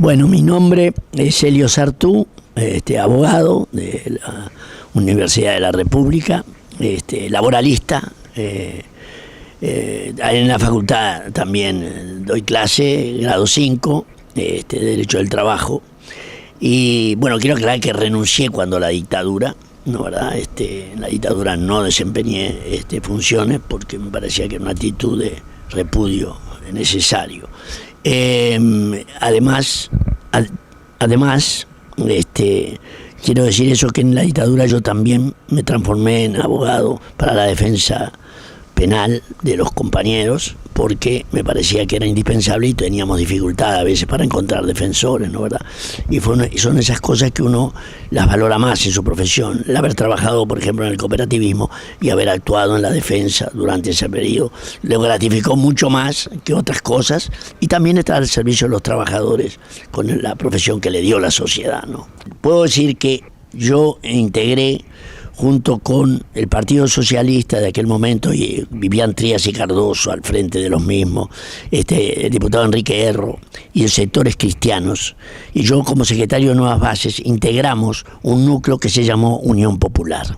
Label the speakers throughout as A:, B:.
A: Bueno, mi nombre es Elio Sartú, abogado de la Universidad de la República, laboralista. En la facultad también doy clase, grado 5, Derecho del Trabajo. Y bueno, quiero aclarar que renuncié cuando la dictadura, ¿no, verdad? En la dictadura no desempeñé funciones porque me parecía que era una actitud de repudio necesario. Además, quiero decir eso, que en la dictadura yo también me transformé en abogado para la defensa penal de los compañeros, porque me parecía que era indispensable y teníamos dificultad a veces para encontrar defensores, ¿no, verdad? Y son esas cosas que uno las valora más en su profesión. El haber trabajado, por ejemplo, en el cooperativismo y haber actuado en la defensa durante ese periodo lo gratificó mucho más que otras cosas, y también estar al servicio de los trabajadores con la profesión que le dio la sociedad, ¿no? Puedo decir que yo integré, junto con el Partido Socialista de aquel momento, y Vivian Trías y Cardoso al frente de los mismos, el diputado Enrique Erro y el sectores cristianos, y yo como secretario de Nuevas Bases, integramos un núcleo que se llamó Unión Popular,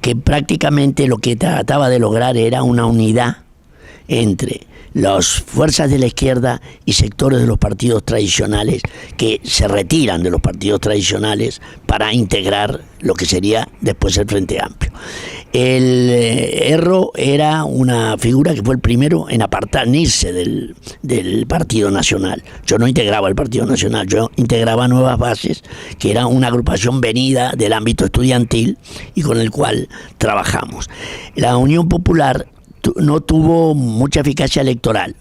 A: que prácticamente lo que trataba de lograr era una unidad entre las fuerzas de la izquierda y sectores de los partidos tradicionales que se retiran de los partidos tradicionales para integrar lo que sería después el Frente Amplio. El Erro era una figura que fue el primero en irse del Partido Nacional. Yo no integraba el Partido Nacional, yo integraba Nuevas Bases, que era una agrupación venida del ámbito estudiantil y con el cual trabajamos. La Unión Popular no tuvo mucha eficacia electoral,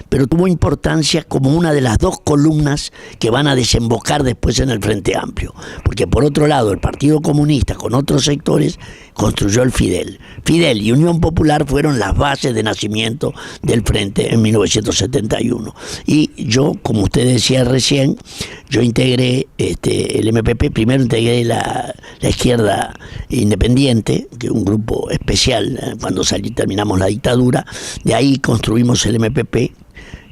A: pero tuvo importancia como una de las dos columnas que van a desembocar después en el Frente Amplio, porque por otro lado el Partido Comunista con otros sectores construyó el Fidel. Fidel y Unión Popular fueron las bases de nacimiento del Frente en 1971. Y yo, como usted decía recién, yo integré el MPP, primero integré la izquierda independiente, que es un grupo especial cuando terminamos la dictadura. De ahí construimos el MPP.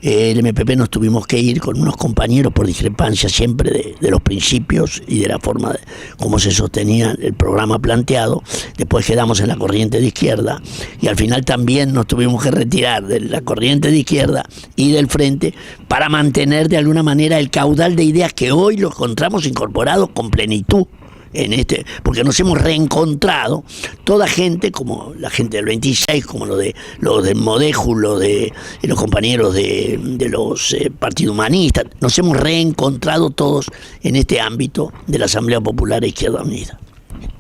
A: El MPP nos tuvimos que ir con unos compañeros por discrepancia siempre de los principios y de la forma de cómo se sostenía el programa planteado. Después quedamos en la corriente de izquierda y al final también nos tuvimos que retirar de la corriente de izquierda y del frente para mantener de alguna manera el caudal de ideas que hoy lo encontramos incorporados con plenitud porque nos hemos reencontrado toda gente, como la gente del 26, como los del Modeju, los compañeros de los partidos humanistas. Nos hemos reencontrado todos en este ámbito de la Asamblea Popular e Izquierda Unida.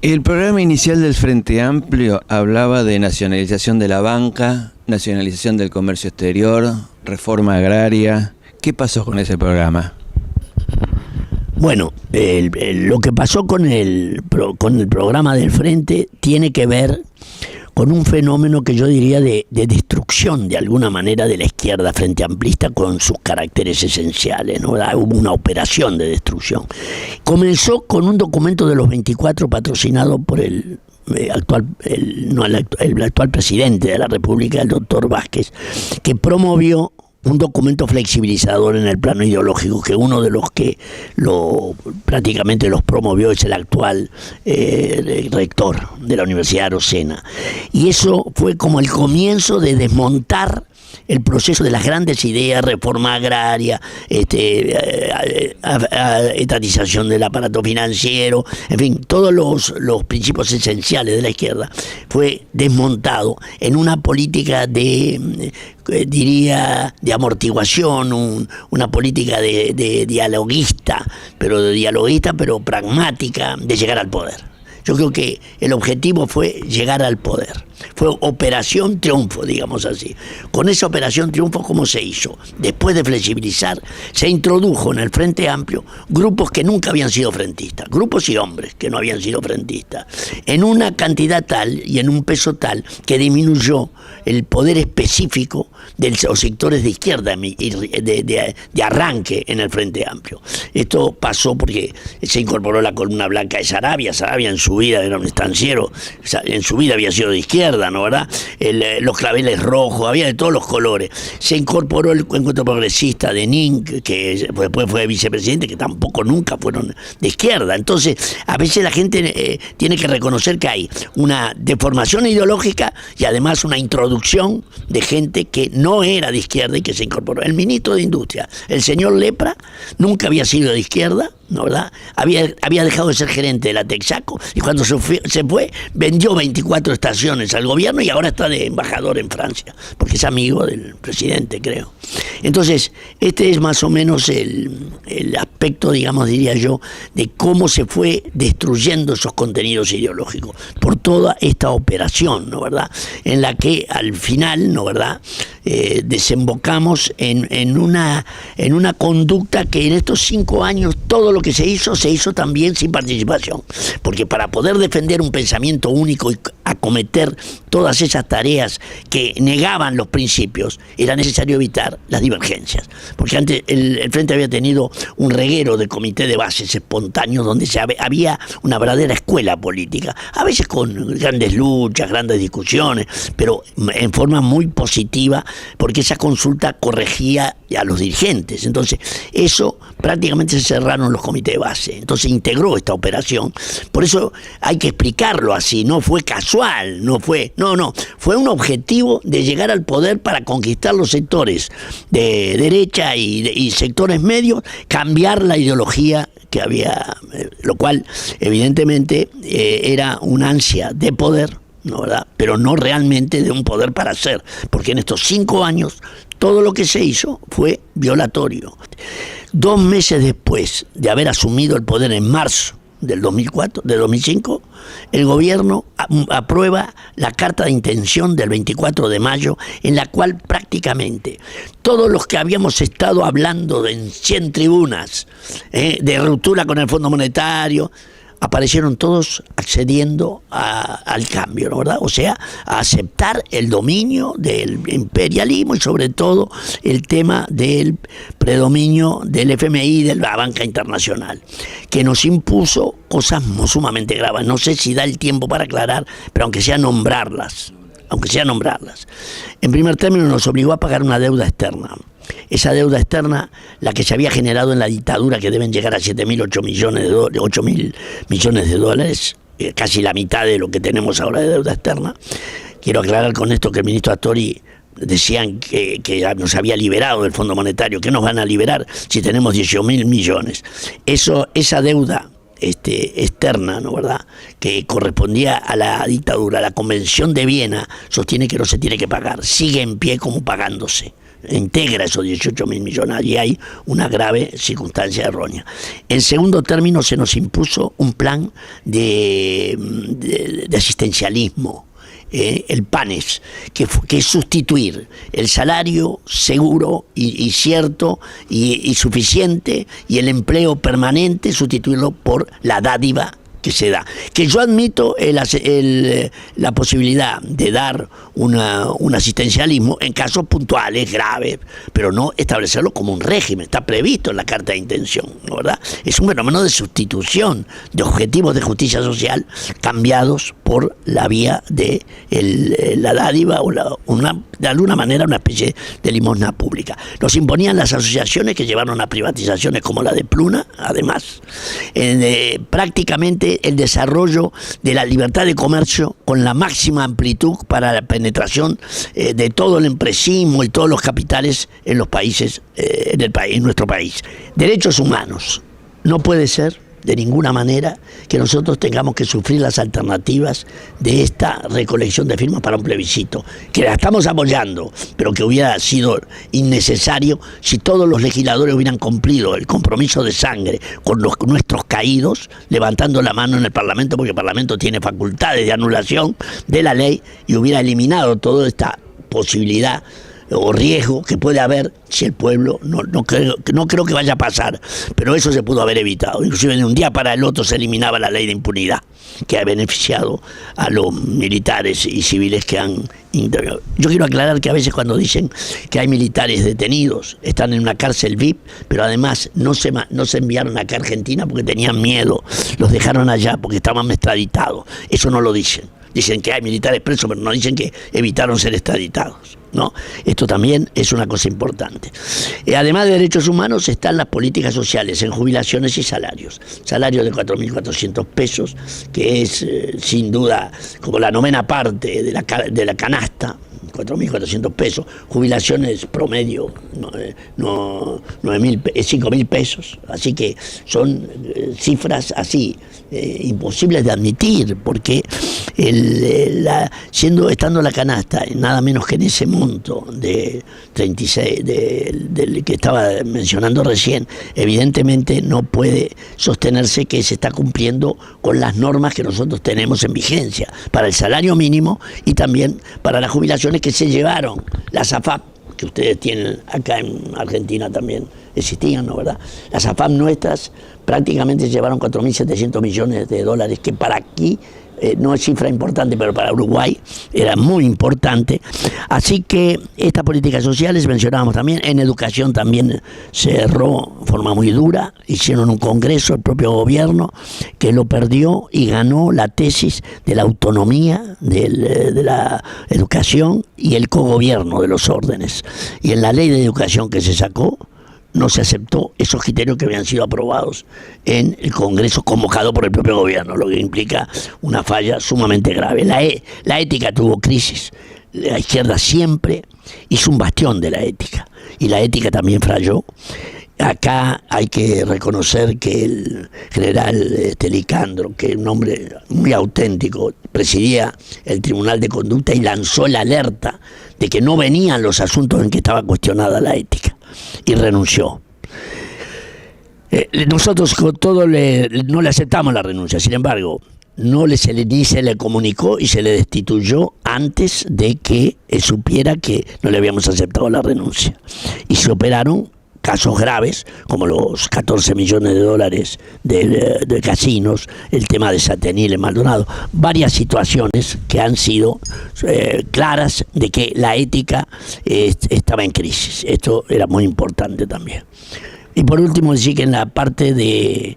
B: El programa inicial del Frente Amplio hablaba de nacionalización de la banca, nacionalización del comercio exterior, reforma agraria. ¿Qué pasó con ese programa?
A: Bueno, lo que pasó con el programa del Frente tiene que ver con un fenómeno que yo diría de destrucción de alguna manera de la izquierda frente amplista con sus caracteres esenciales, ¿no? Hubo una operación de destrucción. Comenzó con un documento de los 24 patrocinado por el actual presidente de la República, el doctor Vázquez, que promovió un documento flexibilizador en el plano ideológico, que uno de los que prácticamente los promovió es el actual rector de la Universidad de Arocena. Y eso fue como el comienzo de desmontar el proceso de las grandes ideas, reforma agraria, estatización del aparato financiero, en fin, todos los principios esenciales de la izquierda fue desmontado en una política de amortiguación, una política de dialoguista, pero pragmática, de llegar al poder. Yo creo que el objetivo fue llegar al poder. Fue Operación Triunfo, digamos así. Con esa Operación Triunfo, ¿cómo se hizo? Después de flexibilizar, se introdujo en el Frente Amplio grupos que nunca habían sido frentistas, grupos y hombres que no habían sido frentistas, en una cantidad tal y en un peso tal que disminuyó el poder específico de los sectores de izquierda de arranque en el Frente Amplio. Esto pasó porque se incorporó la columna blanca de Saravia. Saravia en su vida era un estanciero, en su vida había sido de izquierda, ¿no, verdad? Los claveles rojos, había de todos los colores. Se incorporó el Encuentro Progresista de Ning, que después fue vicepresidente, que tampoco nunca fueron de izquierda. Entonces, a veces la gente tiene que reconocer que hay una deformación ideológica y además una introducción de gente que no era de izquierda y que se incorporó. El ministro de Industria, el señor Lepra, nunca había sido de izquierda, ¿no, verdad? Había dejado de ser gerente de la Texaco y cuando se fue vendió 24 estaciones al gobierno y ahora está de embajador en Francia, porque es amigo del presidente, creo. Entonces, este es más o menos el aspecto, digamos, diría yo, de cómo se fue destruyendo esos contenidos ideológicos por toda esta operación, ¿no, verdad? En la que al final, ¿no, verdad?, desembocamos en una conducta que en estos 5 años todo lo que se hizo también sin participación, porque para poder defender un pensamiento único y acometer todas esas tareas que negaban los principios, era necesario evitar las divergencias, porque antes el Frente había tenido un reguero de comité de bases espontáneos donde había una verdadera escuela política, a veces con grandes luchas, grandes discusiones, pero en forma muy positiva, porque esa consulta corregía a los dirigentes. Entonces, eso prácticamente se cerraron los comités de base. Entonces integró esta operación. Por eso hay que explicarlo así, no fue casual, fue un objetivo de llegar al poder para conquistar los sectores de derecha y sectores medios, cambiar la ideología que había, lo cual evidentemente era una ansia de poder, ¿no, verdad?, pero no realmente de un poder para hacer, porque en estos 5 años todo lo que se hizo fue violatorio. 2 meses después de haber asumido el poder en marzo del 2005, el gobierno aprueba la carta de intención del 24 de mayo, en la cual prácticamente todos los que habíamos estado hablando en 100 tribunas de ruptura con el Fondo Monetario, aparecieron todos accediendo al cambio, ¿no, verdad? O sea, a aceptar el dominio del imperialismo y sobre todo el tema del predominio del FMI y de la banca internacional, que nos impuso cosas sumamente graves. No sé si da el tiempo para aclarar, pero aunque sea nombrarlas. En primer término, nos obligó a pagar una deuda externa. Esa deuda externa, la que se había generado en la dictadura, que deben llegar a 8.000 millones de dólares, casi la mitad de lo que tenemos ahora de deuda externa. Quiero aclarar con esto que el ministro Astori decían que nos había liberado del Fondo Monetario. ¿Qué nos van a liberar si tenemos 18.000 millones? Esa deuda externa, ¿no, verdad?, que correspondía a la dictadura, la Convención de Viena sostiene que no se tiene que pagar, sigue en pie como pagándose, integra esos 18.000 millones, y hay una grave circunstancia errónea. En segundo término, se nos impuso un plan de asistencialismo, el PANES, que es sustituir el salario seguro y cierto y suficiente y el empleo permanente, sustituirlo por la dádiva que se da. Que yo admito la posibilidad de dar un asistencialismo en casos puntuales, graves, pero no establecerlo como un régimen. Está previsto en la carta de intención, ¿no, verdad? Es un fenómeno de sustitución de objetivos de justicia social cambiados por la vía de la dádiva o de alguna manera una especie de limosna pública. Nos imponían las asociaciones que llevaron a privatizaciones como la de Pluna, además, prácticamente el desarrollo de la libertad de comercio con la máxima amplitud para la penetración de todo el empresismo y todos los capitales en los países, en nuestro país. Derechos humanos. No puede ser de ninguna manera que nosotros tengamos que sufrir las alternativas de esta recolección de firmas para un plebiscito, que la estamos apoyando, pero que hubiera sido innecesario si todos los legisladores hubieran cumplido el compromiso de sangre con nuestros caídos, levantando la mano en el Parlamento, porque el Parlamento tiene facultades de anulación de la ley, y hubiera eliminado toda esta posibilidad o riesgo que puede haber si el pueblo, no creo que vaya a pasar, pero eso se pudo haber evitado. Inclusive de un día para el otro se eliminaba la ley de impunidad, que ha beneficiado a los militares y civiles que han intervenido. Yo quiero aclarar que a veces cuando dicen que hay militares detenidos, están en una cárcel VIP, pero además no se enviaron acá a Argentina porque tenían miedo, los dejaron allá porque estaban extraditados. Eso no lo dicen. Dicen que hay militares presos, pero no dicen que evitaron ser extraditados, ¿no? Esto también es una cosa importante. Además de derechos humanos están las políticas sociales en jubilaciones y salarios. Salario de 4.400 pesos, que es sin duda como la novena parte de la canasta, 4.400 pesos, jubilaciones promedio 5.000 pesos, así que son cifras así imposibles de admitir, porque estando la canasta nada menos que en ese monto de 36 del que estaba mencionando recién, evidentemente no puede sostenerse que se está cumpliendo con las normas que nosotros tenemos en vigencia para el salario mínimo y también para las jubilaciones que se llevaron, las AFAP, que ustedes tienen acá en Argentina también existían, ¿no, verdad? Las AFAP nuestras prácticamente llevaron 4.700 millones de dólares, que para aquí no es cifra importante, pero para Uruguay era muy importante. Así que estas políticas sociales mencionábamos también, en educación también se erró de forma muy dura, hicieron un congreso, el propio gobierno, que lo perdió y ganó la tesis de la autonomía de la educación y el cogobierno de los órdenes. Y en la ley de educación que se sacó, no se aceptó esos criterios que habían sido aprobados en el Congreso convocado por el propio gobierno, lo que implica una falla sumamente grave. La ética tuvo crisis, la izquierda siempre hizo un bastión de la ética, y la ética también falló. Acá hay que reconocer que el general Licandro, que es un hombre muy auténtico, presidía el Tribunal de Conducta y lanzó la alerta de que no venían los asuntos en que estaba cuestionada la ética, y renunció. Nosotros con todo no le aceptamos la renuncia, sin embargo, ni se le comunicó y se le destituyó antes de que supiera que no le habíamos aceptado la renuncia. Y se operaron casos graves, como los 14 millones de dólares de casinos, el tema de Satenil en Maldonado, varias situaciones que han sido claras de que la ética estaba en crisis. Esto era muy importante también. Y por último, decir que en la parte de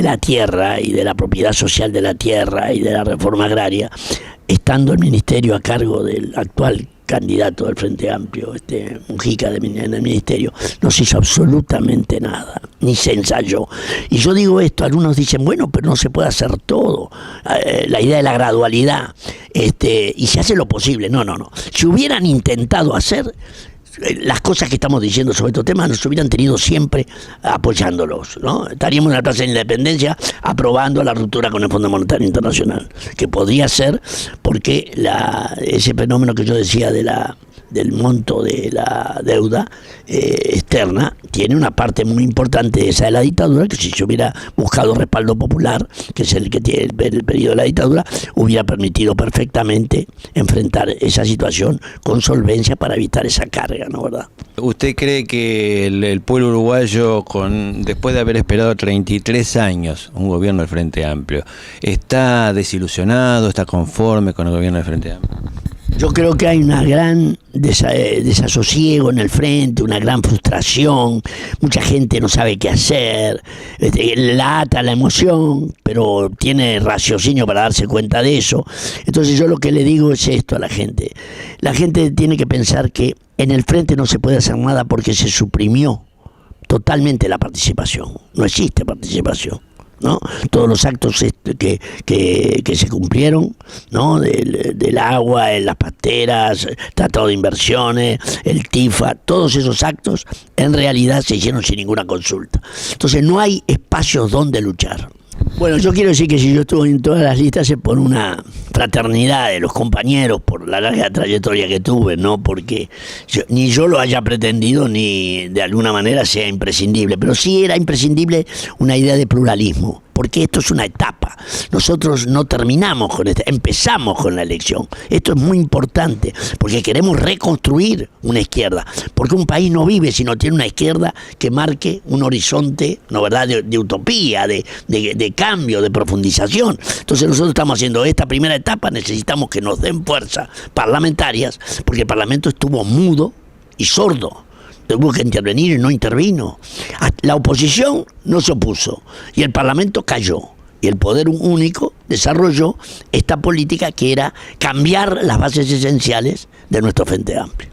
A: la tierra y de la propiedad social de la tierra y de la reforma agraria, estando el ministerio a cargo del actual candidato del Frente Amplio, Mujica, en el ministerio, no se hizo absolutamente nada, ni se ensayó. Y yo digo esto, algunos dicen, bueno, pero no se puede hacer todo, la idea de la gradualidad, y se hace lo posible. No. Si hubieran intentado hacer las cosas que estamos diciendo sobre estos temas, nos hubieran tenido siempre apoyándolos, ¿no? Estaríamos en la Plaza de la Independencia aprobando la ruptura con el Fondo Monetario Internacional, que podría ser porque ese fenómeno que yo decía del monto de la deuda externa tiene una parte muy importante esa de la dictadura, que si se hubiera buscado respaldo popular, que es el que tiene el periodo de la dictadura, hubiera permitido perfectamente enfrentar esa situación con solvencia para evitar esa carga, ¿no, verdad?
B: ¿Usted cree que el pueblo uruguayo, después de haber esperado 33 años un gobierno del Frente Amplio, está desilusionado, está conforme con el gobierno del Frente Amplio?
A: Yo creo que hay una gran desasosiego en el frente, una gran frustración, mucha gente no sabe qué hacer, la ata la emoción, pero tiene raciocinio para darse cuenta de eso. Entonces yo lo que le digo es esto a la gente tiene que pensar que en el frente no se puede hacer nada porque se suprimió totalmente la participación, no existe participación, ¿no? Todos los actos que se cumplieron, ¿no? Del agua, en las pasteras, tratado de inversiones, el TIFA, todos esos actos en realidad se hicieron sin ninguna consulta. Entonces no hay espacios donde luchar. Bueno, yo quiero decir que si yo estuve en todas las listas es por una fraternidad de los compañeros, por la larga trayectoria que tuve, no porque ni yo lo haya pretendido ni de alguna manera sea imprescindible, pero sí era imprescindible una idea de pluralismo. porque esto es una etapa. Nosotros no terminamos con esto, empezamos con la elección. Esto es muy importante, porque queremos reconstruir una izquierda, porque un país no vive si no tiene una izquierda que marque un horizonte, ¿no, verdad?, de utopía, de cambio, de profundización. Entonces nosotros estamos haciendo esta primera etapa, necesitamos que nos den fuerzas parlamentarias, porque el Parlamento estuvo mudo y sordo. Tuvo que intervenir y no intervino. La oposición no se opuso y el Parlamento cayó. Y el Poder Único desarrolló esta política que era cambiar las bases esenciales de nuestro Frente Amplio.